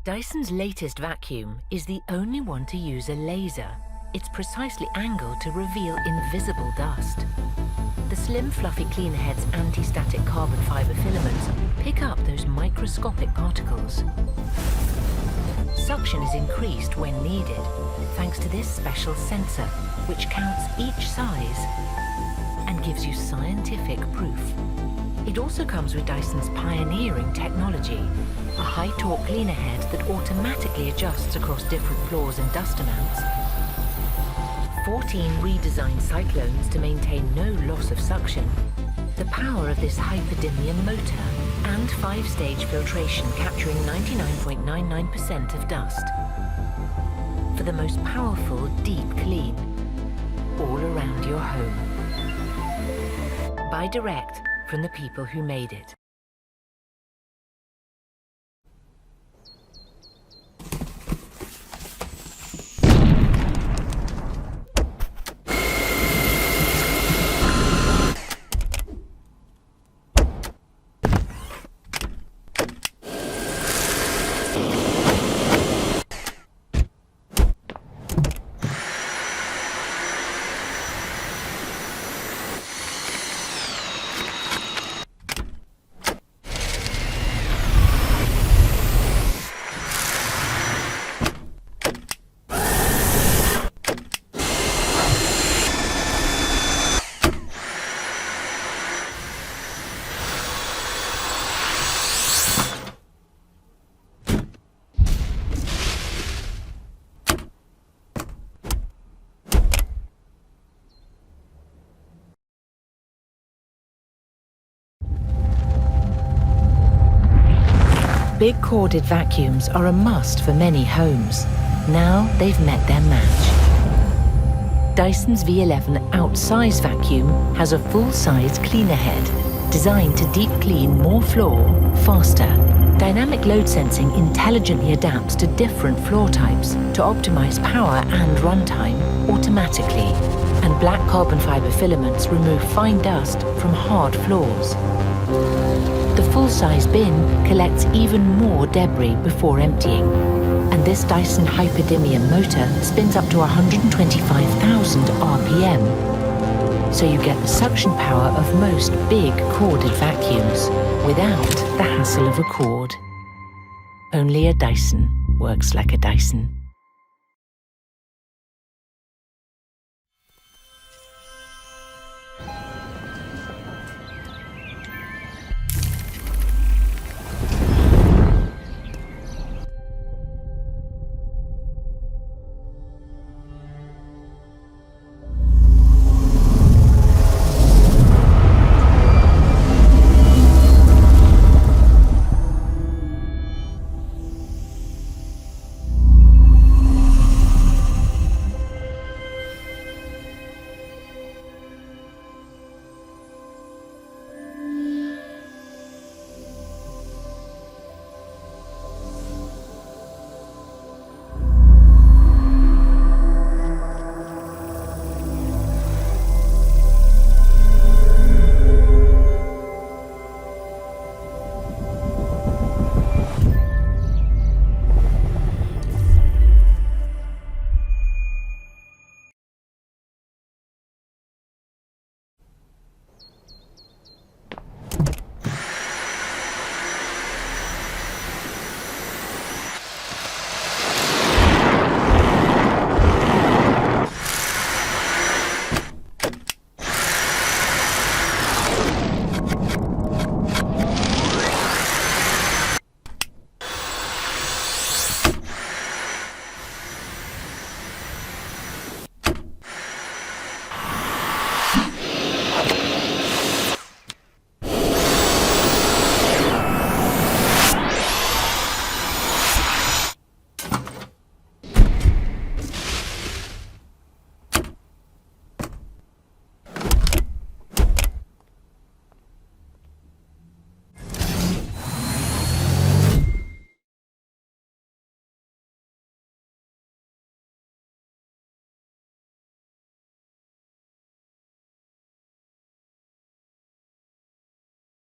Dyson's latest vacuum is the only one to use a laser. It's precisely angled to reveal invisible dust. The slim, fluffy cleaner head's anti-static carbon fiber filaments pick up those microscopic particles. Suction is increased when needed, thanks to this special sensor, which counts each size and gives you scientific proof. It also comes with Dyson's pioneering technology, a high-torque cleaner head that automatically adjusts across different floors and dust amounts, 14 redesigned cyclones to maintain no loss of suction, the power of this hyperdymium motor, and 5-stage filtration capturing 99.99% of dust. For the most powerful, deep clean, all around your home. Buy direct from the people who made it. Big corded vacuums are a must for many homes. Now they've met their match. Dyson's V11 Outsize vacuum has a full-size cleaner head designed to deep clean more floor faster. Dynamic load sensing intelligently adapts to different floor types to optimize power and runtime automatically. And black carbon fiber filaments remove fine dust from hard floors. The full-size bin collects even more debris before emptying. And this Dyson hyperdymium motor spins up to 125,000 RPM. So you get the suction power of most big corded vacuums without the hassle of a cord. Only a Dyson works like a Dyson.